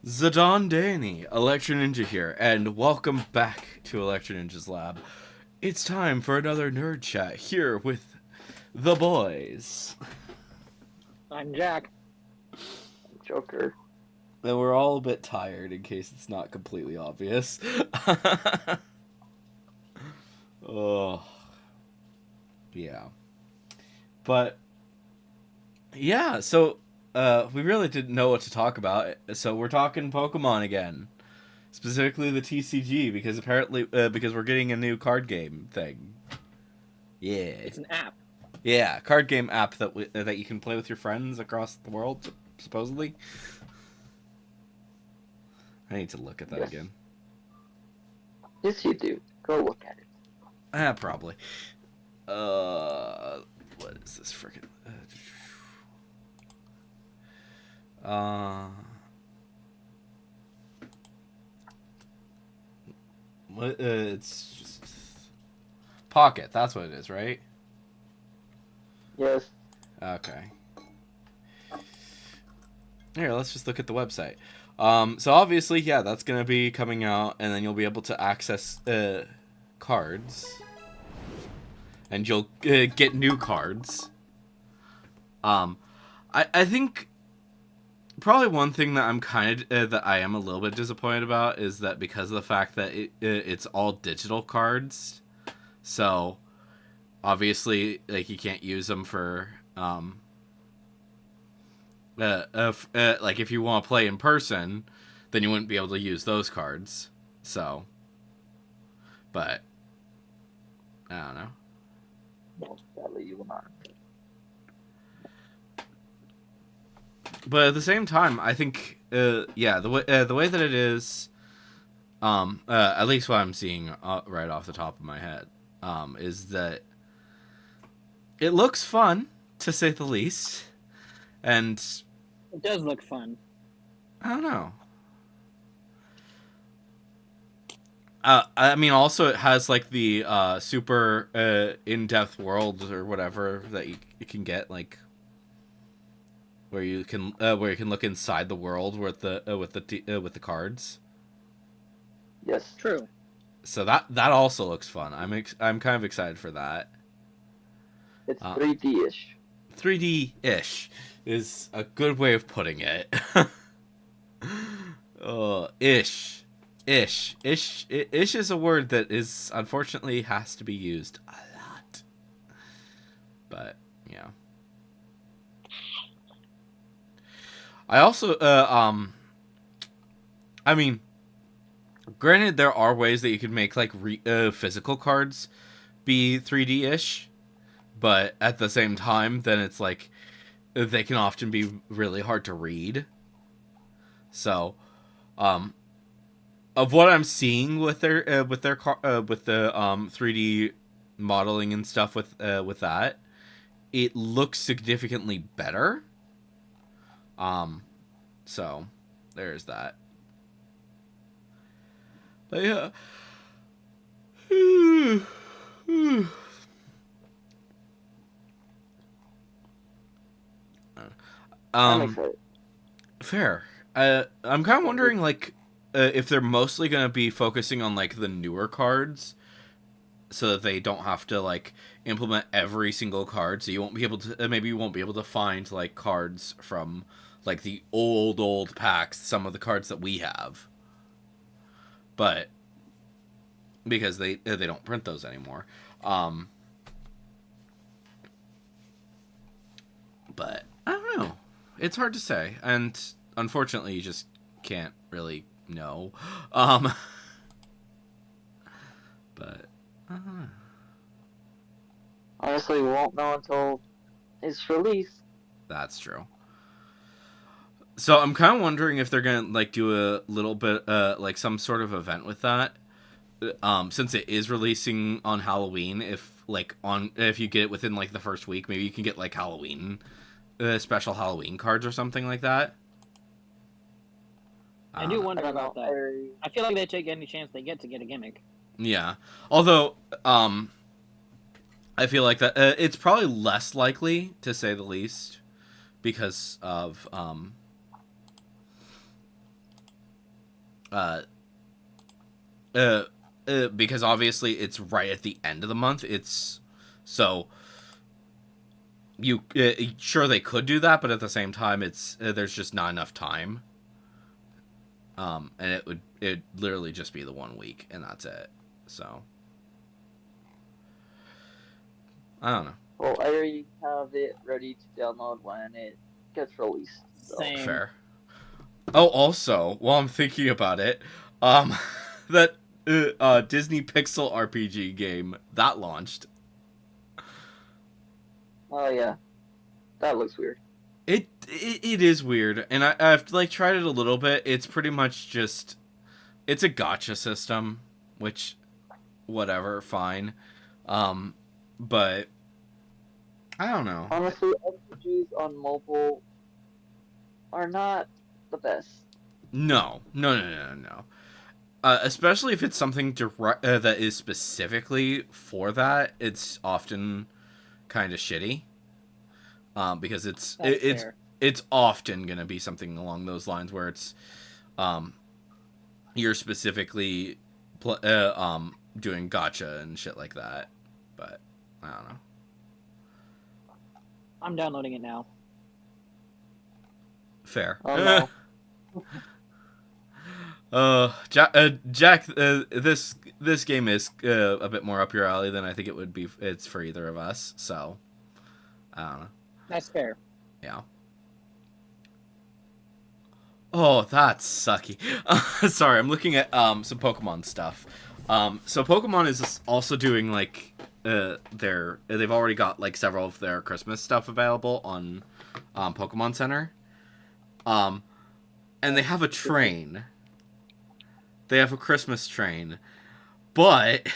Zidane Danny, Electro Ninja here, and welcome back to Electro Ninja's Lab. It's time for another nerd chat here with the boys. I'm Jack. Joker. And we're all a bit tired in case it's not completely obvious. Oh, yeah. But, yeah, so we really didn't know what to talk about, so we're talking Pokemon again. Specifically the TCG, because apparently, because we're getting a new card game thing. Yeah. It's an app. Yeah, card game app that you can play with your friends across the world, supposedly. I need to look at that Yes. again. Yes, you do. Go look at it. Probably. What is this freaking? What? It's just Pocket. That's what it is, right? Yes. Okay. Here, let's just look at the website. So obviously, yeah, that's gonna be coming out, and then you'll be able to access cards, and you'll get new cards. I think probably one thing that I'm kind of that I am a little bit disappointed about is that because of the fact that it's all digital cards, so obviously like you can't use them for like if you want to play in person, then you wouldn't be able to use those cards. So, but I don't know. No, sadly, you will not. But at the same time, I think yeah, the way that it is, at least what I'm seeing right off the top of my head, is that it looks fun to say the least, and It does look fun. I don't know. I mean, also it has like the super in-depth worlds or whatever that you can get, like where you can look inside the world with the cards. Yes. True. So that also looks fun. I'm kind of excited for that. It's 3D-ish. 3D-ish is a good way of putting it. Ish. Ish is a word that is unfortunately has to be used a lot. But yeah. I also I mean, granted there are ways that you can make like physical cards be 3D-ish, but at the same time then it's like they can often be really hard to read. So, of what I'm seeing with their with the 3D modeling and stuff with that, it looks significantly better. So there's that. But yeah. I'm excited. Fair. I'm kind of wondering, like, if they're mostly going to be focusing on, like, the newer cards so that they don't have to, like, implement every single card. So you won't be able to, maybe you won't be able to find, like, cards from, like, the old packs, some of the cards that we have. But, because they don't print those anymore. But, I don't know. It's hard to say, and unfortunately, you just can't really know. But Honestly, we won't know until it's released. that's true. So I'm kind of wondering if they're gonna like do a little bit, like some sort of event with that, since it is releasing on Halloween. If you get it within like the first week, maybe you can get like Halloween. Special Halloween cards or something like that. I do wonder I don't about know. that. I feel like they take any chance they get to get a gimmick. Yeah. Although, I feel like that it's probably less likely, to say the least, because of uh, because obviously it's right at the end of the month. It's so you sure they could do that, but at the same time, it's there's just not enough time. And it literally just be the 1 week, and that's it. So I don't know. Well, I already have it ready to download when it gets released. So. Same. Fair. Oh, also, while I'm thinking about it, that Disney Pixel RPG game that launched. Oh yeah, that looks weird. It is weird, and I've like tried it a little bit. It's pretty much just it's a gotcha system, which whatever, fine. But I don't know. Honestly, RPGs on mobile are not the best. No. Especially if it's something that is specifically for that, it's often kind of shitty. Because it's often gonna be something along those lines where it's, you're specifically, doing gotcha and shit like that. But I don't know. I'm downloading it now. Fair. Oh no. Jack, this game is a bit more up your alley than I think it would be. It's for either of us, so I don't know. That's fair. Yeah. Oh, that's sucky. Sorry, I'm looking at some Pokemon stuff. So Pokemon is also doing like they've already got like several of their Christmas stuff available on Pokemon Center. And they have a train. They have a Christmas train. But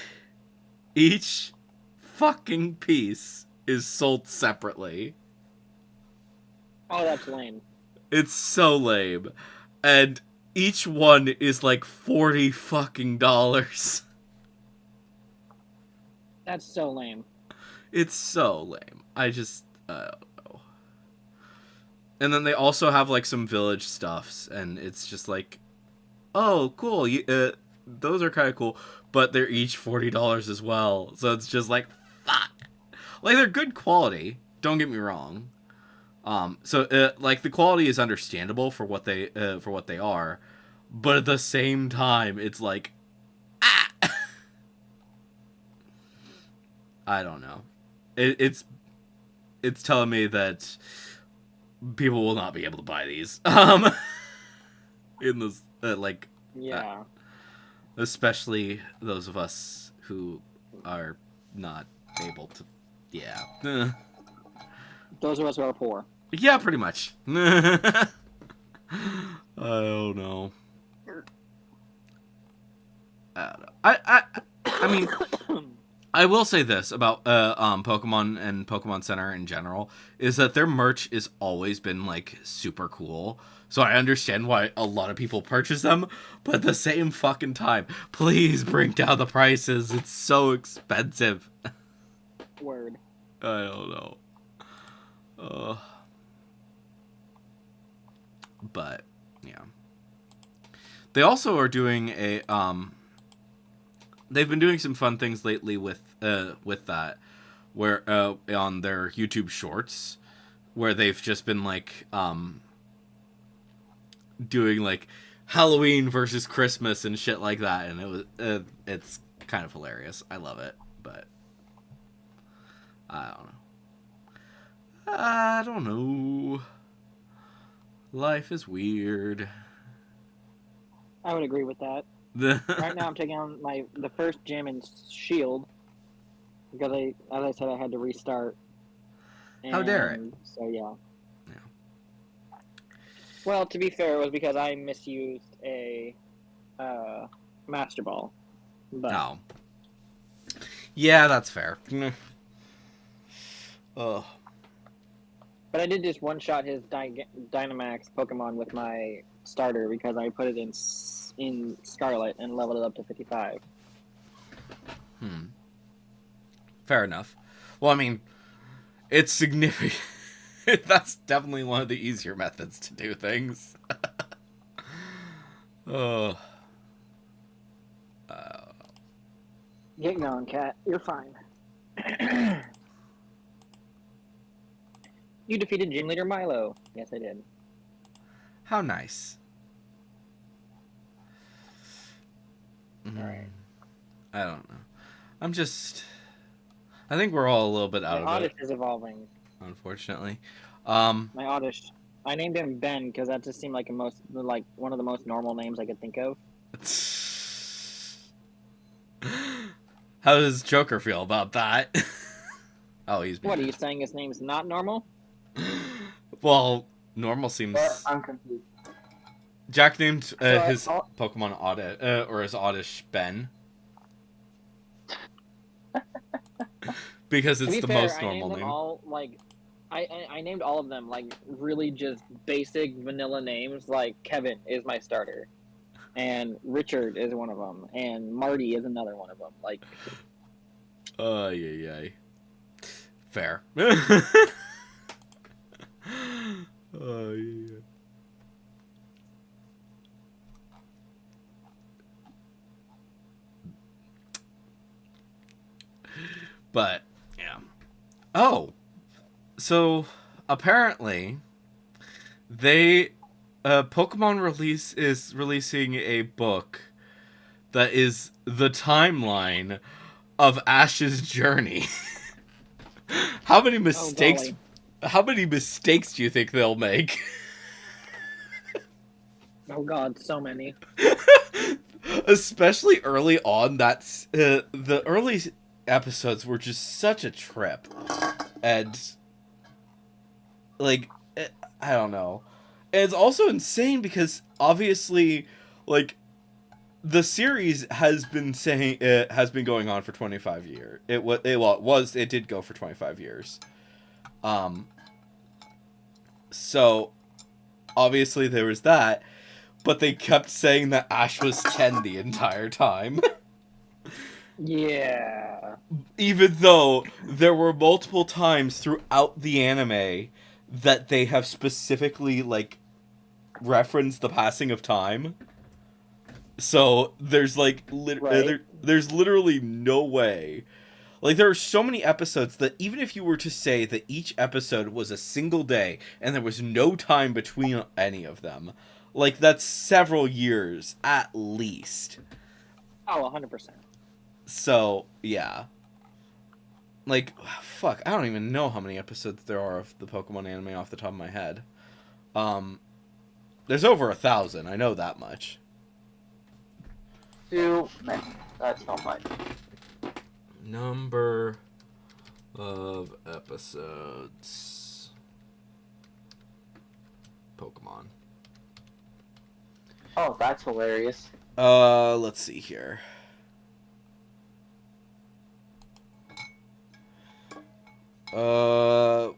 each fucking piece is sold separately. Oh, that's lame. It's so lame. And each one is like $40 fucking dollars. That's so lame. It's so lame. I don't know. And then they also have like some village stuffs, and it's just like, oh, cool. Those are kind of cool, but they're each $40 as well. So it's just like, fuck. Like they're good quality. Don't get me wrong. So like the quality is understandable for what they are, but at the same time, it's like, ah. I don't know. It's telling me that people will not be able to buy these. In this Yeah. Especially those of us who are not able to. Yeah. Those of us who are poor. Yeah, pretty much. I don't know. I mean, I will say this about Pokemon and Pokemon Center in general is that their merch has always been like super cool. So I understand why a lot of people purchase them, but at the same fucking time, please bring down the prices. It's so expensive. Word. I don't know. But yeah, they also are doing a they've been doing some fun things lately with that, where on their YouTube Shorts, where they've just been like doing like Halloween versus Christmas and shit like that, and it was it's kind of hilarious. I love it, but I don't know. Life is weird. I would agree with that. Right now, I'm taking on the first gym in Shield because as I said, I had to restart. How dare it? So yeah. Well, to be fair, it was because I misused a Master Ball. But... Oh. Yeah, that's fair. Ugh. But I did just one-shot his Dynamax Pokemon with my starter because I put it in Scarlet and leveled it up to 55. Fair enough. Well, I mean, it's significant. That's definitely one of the easier methods to do things. Oh. Get going, cat. You're fine. You defeated Gym Leader Milo. Yes, I did. How nice. Alright. I don't know. I think we're all a little bit out My of Oddish it, is evolving. unfortunately. My Oddish. I named him Ben because that just seemed like one of the most normal names I could think of. How does Joker feel about that? Oh, he's What, mad. are you saying his name's not normal? Well, normal seems. But I'm confused. Jack named So his Pokemon Oddish, or his Oddish Ben. Because To it's be the fair, most I normal named them name. all, I named all of them, really just basic vanilla names, like Kevin is my starter. And Richard is one of them. And Marty is another one of them. Yeah. Fair. Yeah. But yeah. Oh, so apparently Pokemon release is releasing a book that is the timeline of Ash's journey. How many mistakes? How many mistakes do you think they'll make? Oh god, so many. Especially early on, the early episodes were just such a trip, and like I don't know. And it's also insane because obviously, like the series has been saying it has been going on for 25 years. It did go for 25 years. So obviously there was that, but they kept saying that Ash was 10 the entire time. Yeah. Even though there were multiple times throughout the anime that they have specifically referenced the passing of time. So there's there's literally no way. Like there are so many episodes that even if you were to say that each episode was a single day and there was no time between any of them, that's several years at least. Oh, 100%. So, yeah. Fuck, I don't even know how many episodes there are of the Pokemon anime off the top of my head. There's over 1,000, I know that much. That's not much. Number of episodes. Pokemon. Oh, that's hilarious. Let's see here. So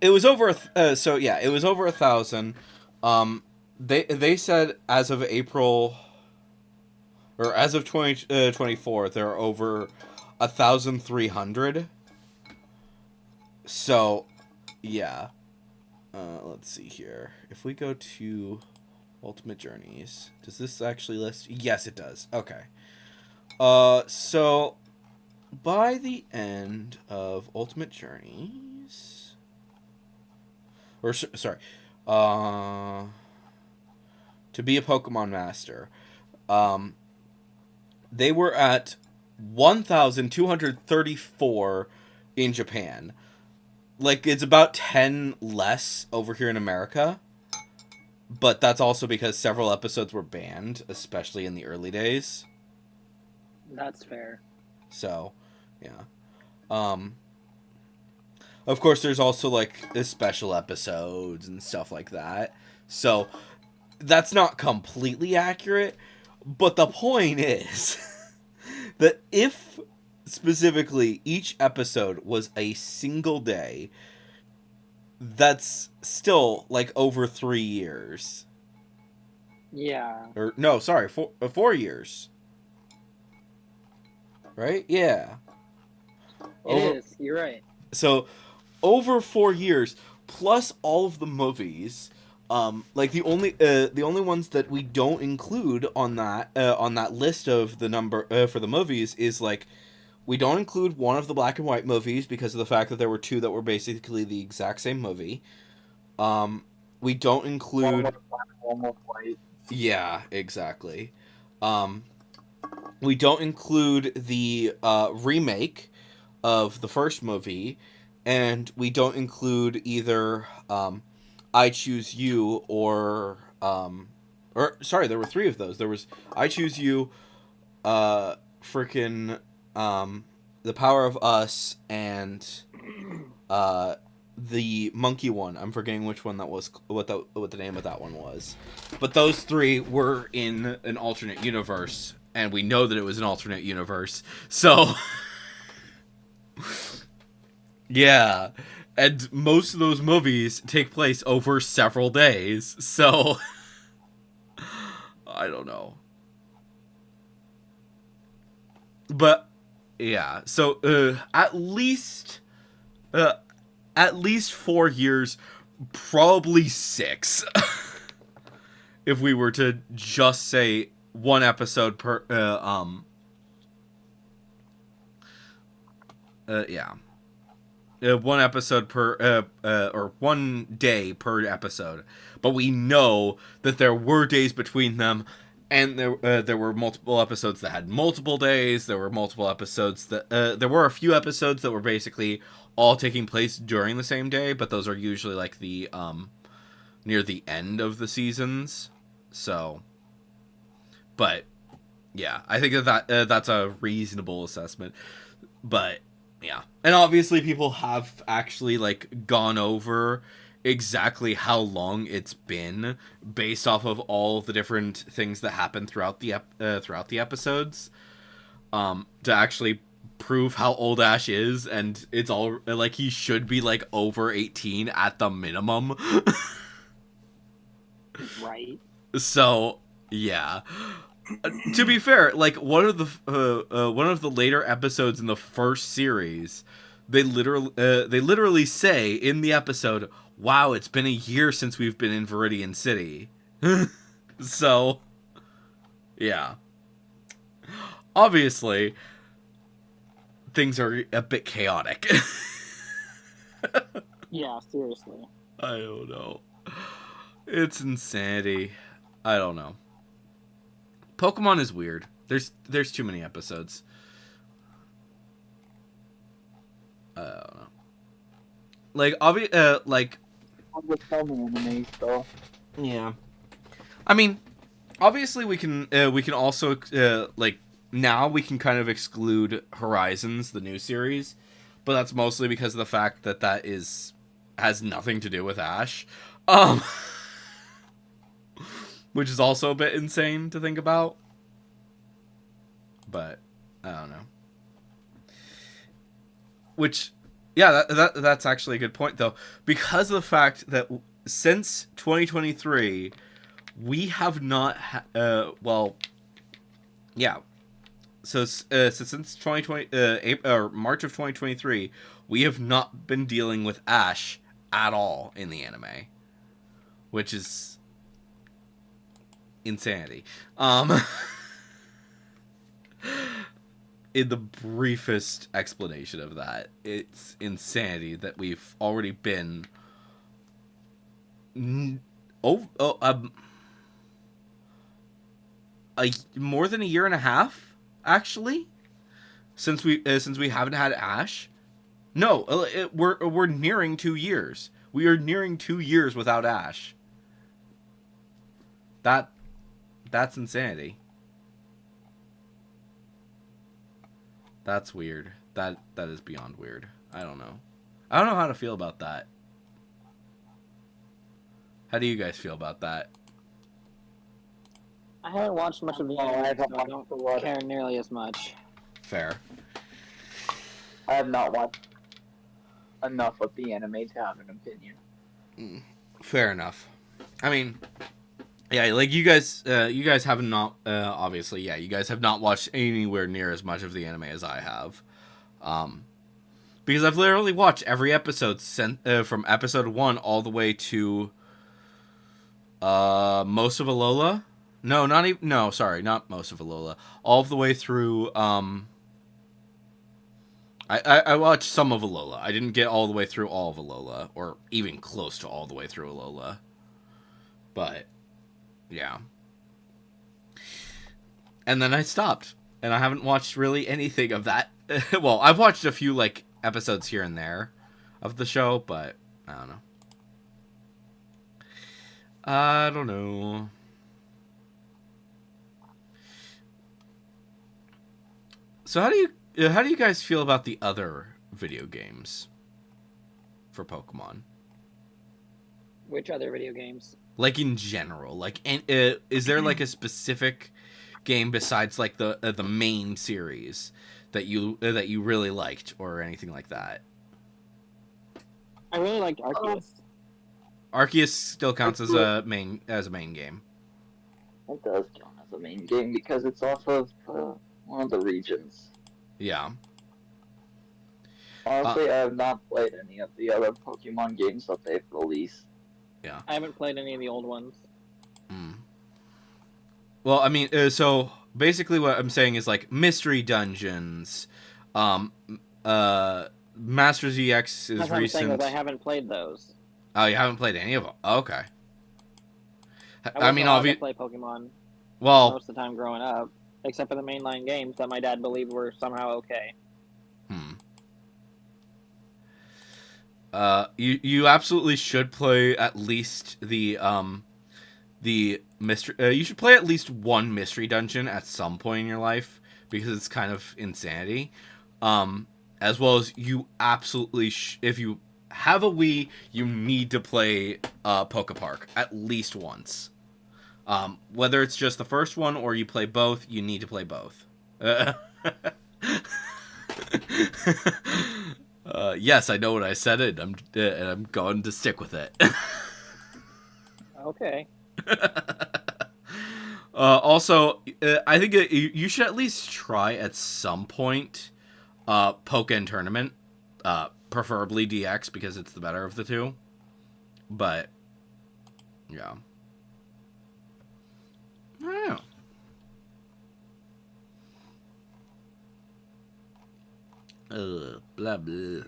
it was over. It was over 1,000. They said as of April, or as of 2024, there are over 1,300. So, yeah. Let's see here. If we go to Ultimate Journeys, does this actually list? Yes, it does. Okay. So by the end of Ultimate Journeys, to be a Pokemon Master, they were at 1,234 in Japan. It's about 10 less over here in America. But that's also because several episodes were banned, especially in the early days. That's fair. So, yeah. Of course, there's also, special episodes and stuff like that. So, that's not completely accurate. But the point is that if, specifically, each episode was a single day, that's still, over 3 years. Yeah. Or, no, sorry, 4 years. Right? Yeah. It is. You're right. So, over 4 years, plus all of the movies, Like the only ones that we don't include on that list of the number for the movies is like we don't include one of the black and white movies because of the fact that there were two that were basically the exact same movie. We don't include one was white. Yeah, exactly. We don't include the remake of the first movie, and we don't include either I Choose You or sorry, there were three of those. There was I Choose You, freaking The Power of Us, and the monkey one. I'm forgetting which one that was, what the name of that one was. But those three were in an alternate universe, and we know that it was an alternate universe. So yeah. And most of those movies take place over several days. So I don't know. But yeah, so at least 4 years, probably 6. If we were to just say one episode per one episode per or 1 day per episode. But we know that there were days between them, and there were multiple episodes that had multiple days. There were multiple episodes that there were a few episodes that were basically all taking place during the same day, but those are usually like the near the end of the seasons. So, but yeah, I think that's a reasonable assessment. But yeah, and obviously people have actually like gone over exactly how long it's been based off of all the different things that happen throughout the episodes, to actually prove how old Ash is, and it's all like he should be like over 18 at the minimum. Right. So yeah. To be fair, like one of the later episodes in the first series, they literally say in the episode, "Wow, it's been a year since we've been in Viridian City." So, yeah. Obviously, things are a bit chaotic. Yeah, seriously. I don't know. It's insanity. I don't know. Pokemon is weird. There's too many episodes. I don't know. Like like Anime though. yeah. I mean, obviously we can also like now we can kind of exclude Horizons, the new series, but that's mostly because of the fact that has nothing to do with Ash. Which is also a bit insane to think about. But I don't know. Which, yeah, that's actually a good point, though. Because of the fact that since 2023, we have not... well, yeah. So since 2020, March of 2023, we have not been dealing with Ash at all in the anime. Which is... insanity. In the briefest explanation of that, it's insanity that we've already been more than a year and a half, actually, since we haven't had Ash. No, we're nearing 2 years. We are nearing 2 years without Ash. That's insanity. That's weird. That is beyond weird. I don't know. I don't know how to feel about that. How do you guys feel about that? I haven't watched much of the anime, so I don't care nearly as much. Fair. I have not watched enough of the anime to have an opinion. Fair enough. I mean, yeah, like you guys have not obviously, yeah, you guys have not watched anywhere near as much of the anime as I have, because I've literally watched every episode from episode 1 all the way to Most of Alola? No, not even. No, sorry, not most of Alola. All of the way through. I watched some of Alola. I didn't get all the way through all of Alola, or even close to all the way through Alola. But yeah, and then I stopped, and I haven't watched really anything of that. Well, I've watched a few like episodes here and there of the show, but I don't know. I don't know. So how do you guys feel about the other video games for Pokemon? Which other video games? Like in general, like is there like a specific game besides like the main series that you really liked or anything like that? I really liked Arceus. Arceus still counts as a main game. It does count as a main game because it's off of one of the regions. Yeah. Honestly, I have not played any of the other Pokemon games that they've released. Yeah. I haven't played any of the old ones. Mm. Well, I mean, so basically what I'm saying is like Mystery Dungeons, Masters EX is That's what I'm saying recent. is I haven't played those. Oh, you haven't played any of them? Okay. I mean, wasn't allowed to play Pokemon well, most of the time growing up, except for the mainline games that my dad believed were somehow okay. You absolutely should play at least the mystery. You should play at least one mystery dungeon at some point in your life because it's kind of insanity. As well as you absolutely if you have a Wii, you need to play Poke Park at least once. Whether it's just the first one or you play both, you need to play both. Yes, I know what I said, and I'm going to stick with it. Okay. Also, I think you should at least try at some point Pokken Tournament, preferably DX because it's the better of the two. But yeah, I don't know. Blah blah.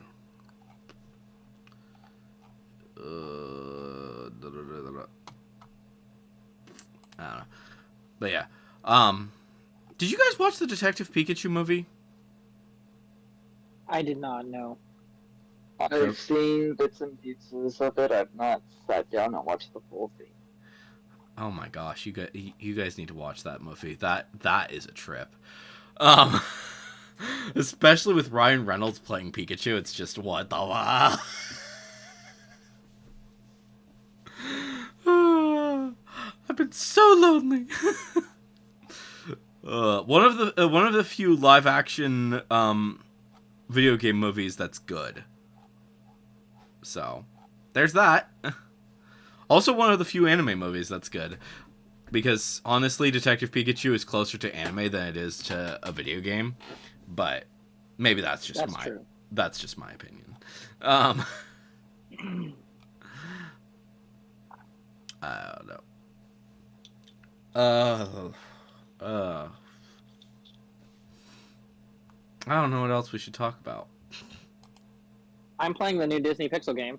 I don't know. But yeah. Did you guys watch the Detective Pikachu movie? I did not know. I've seen bits and pieces of it. I've not sat down and watched the full thing. Oh my gosh, you guys need to watch that movie. That is a trip. Um, especially with Ryan Reynolds playing Pikachu, it's just what the wow. I've been so lonely. One of the few live action video game movies that's good. So, there's that. Also, one of the few anime movies that's good. Because, honestly, Detective Pikachu is closer to anime than it is to a video game. But, maybe that's just my opinion. I don't know. I don't know what else we should talk about. I'm playing the new Disney Pixel game.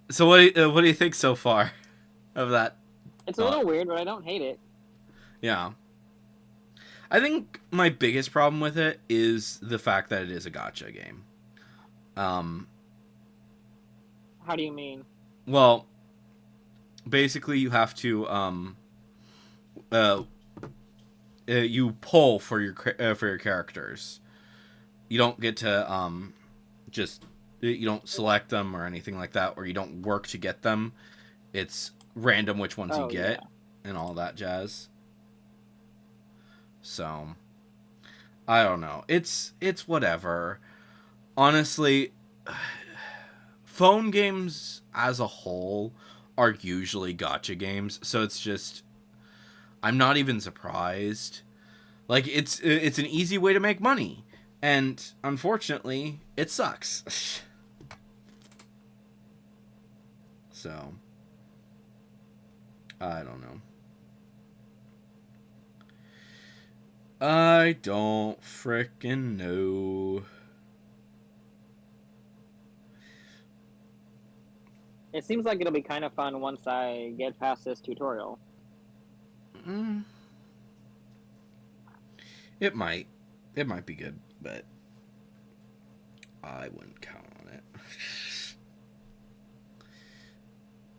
So what do you think so far of that? It's a little weird, but I don't hate it. Yeah. I think my biggest problem with it is the fact that it is a gacha game. How do you mean? Well, basically you have to you pull for your characters. You don't get to just you don't select them or anything like that, or you don't work to get them. It's random which ones you get and all that jazz. So I don't know. It's whatever. Honestly, phone games as a whole are usually gacha games, so it's just I'm not even surprised. Like it's an easy way to make money, and unfortunately, it sucks. So I don't know. I don't frickin' know. It seems like it'll be kind of fun once I get past this tutorial. It might. It might be good, but I wouldn't count on it.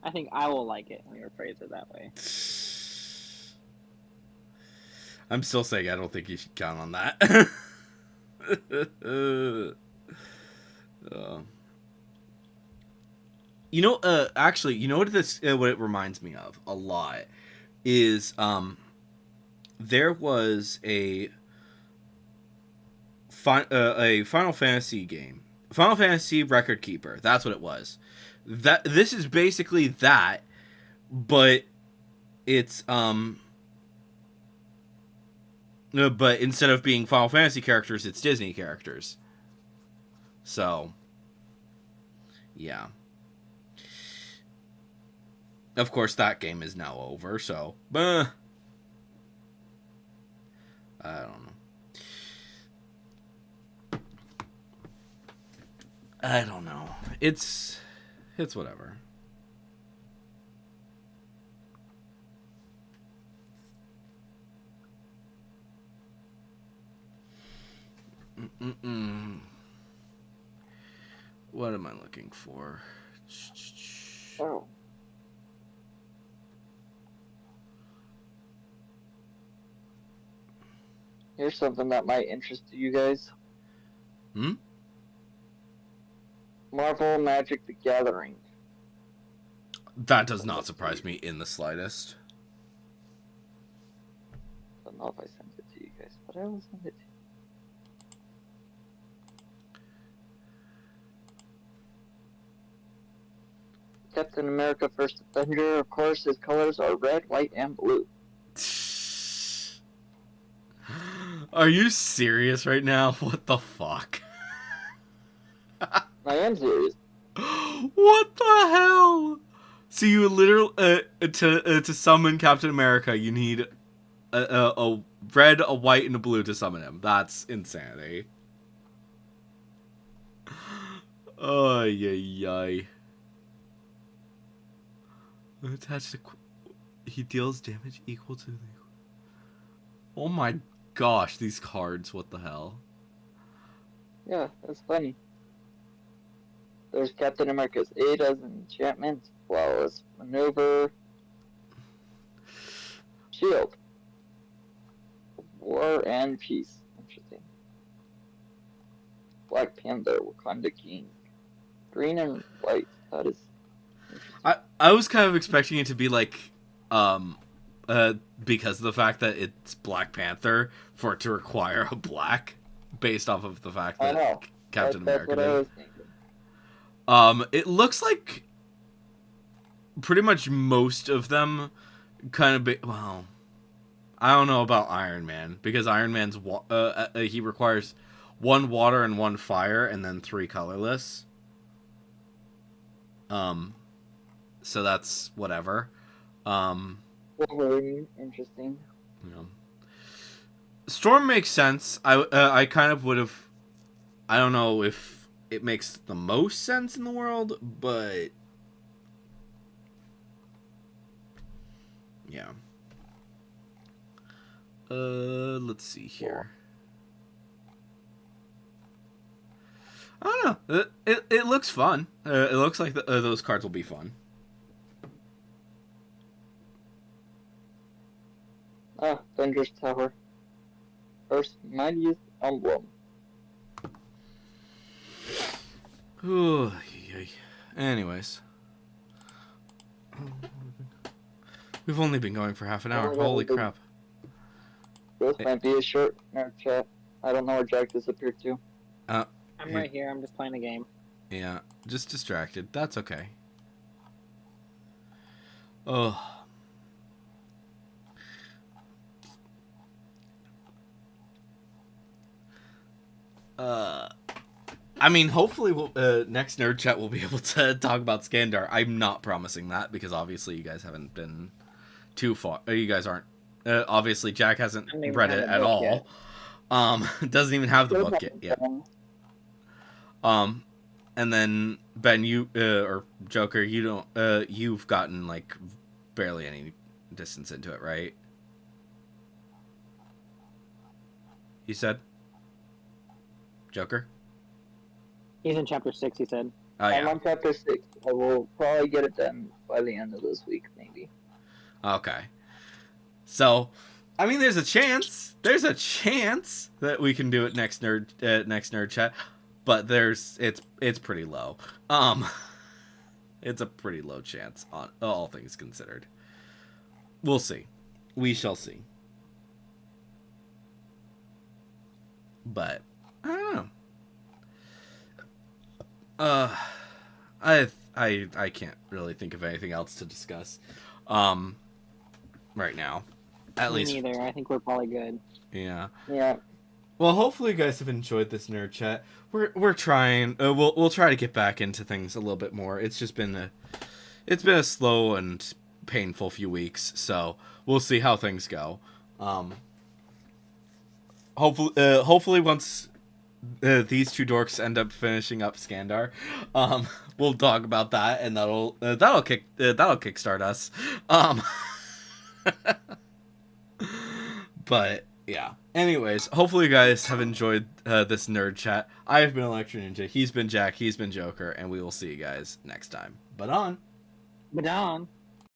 I think I will like it when you phrase it that way. I'm still saying I don't think you should count on that. You know, actually, you know what what it reminds me of a lot is there was a Final Fantasy game, Final Fantasy Record Keeper. That's what it was. This is basically that, but it's but instead of being Final Fantasy characters, it's Disney characters. So, yeah. Of course, that game is now over, so... I don't know. I don't know. It's whatever. What am I looking for? Oh. Here's something that might interest you guys. Marvel Magic: The Gathering. That does not surprise me in the slightest. I don't know if I sent it to you guys, but I will send it to you. Captain America First Avenger, of course, his colors are red, white, and blue. Are you serious right now? What the fuck? I am serious. What the hell? So you literally to summon Captain America, you need a red, a white, and a blue to summon him. That's insanity. Oh yeah. Attached to he deals damage equal to the. Oh my gosh, these cards! What the hell? Yeah, that's funny. There's Captain America's Ada's enchantment, flawless maneuver, shield, war and peace. Interesting. Black Panther, Wakanda King, green and white. That is. I was kind of expecting it to be like, because of the fact that it's Black Panther, for it to require a black, based off of the fact that Captain America that's what I was thinking. It looks like pretty much most of them kind of well, I don't know about Iron Man, because Iron Man's he requires 1 water and 1 fire, and then 3 colorless. So that's whatever. Wolverine, interesting. Yeah. Storm makes sense. I kind of would have. I don't know if it makes the most sense in the world, but yeah. Let's see here. I don't know. It looks fun. It looks like those cards will be fun. Avengers Tower. Earth's mightiest emblem. Ooh, anyways. We've only been going for half an hour. Holy crap. This might be a short nerd chat. I don't know where Jack disappeared to. I'm right here. I'm just playing the game. Yeah, just distracted. That's okay. Oh. I mean, hopefully, next Nerd Chat we'll be able to talk about Skandar. I'm not promising that, because obviously you guys haven't been too far. You guys aren't. Obviously, Jack hasn't I don't even read have it the at book all. yet. Doesn't even have the Still book yet. haven't Yeah. done. And then Ben, you or Joker, you don't. You've gotten like barely any distance into it, right? You said, Joker. He's in chapter 6. He said. Oh I'm yeah. on chapter 6. I will probably get it done by the end of this week, maybe. Okay. So, I mean, there's a chance. There's a chance that we can do it next nerd chat, but it's pretty low. It's a pretty low chance on all things considered. We'll see. We shall see. But I don't know. I can't really think of anything else to discuss. Right now. At Me least, neither. I think we're probably good. yeah. Yeah. Well, hopefully you guys have enjoyed this nerd chat. We're trying. We'll try to get back into things a little bit more. It's just been a slow and painful few weeks, so we'll see how things go. Hopefully once these two dorks end up finishing up Skandar, we'll talk about that, and that'll kickstart us. But yeah. Anyways, hopefully you guys have enjoyed this nerd chat. I have been Electro Ninja. He's been Jack. He's been Joker, and we will see you guys next time. But on. But on.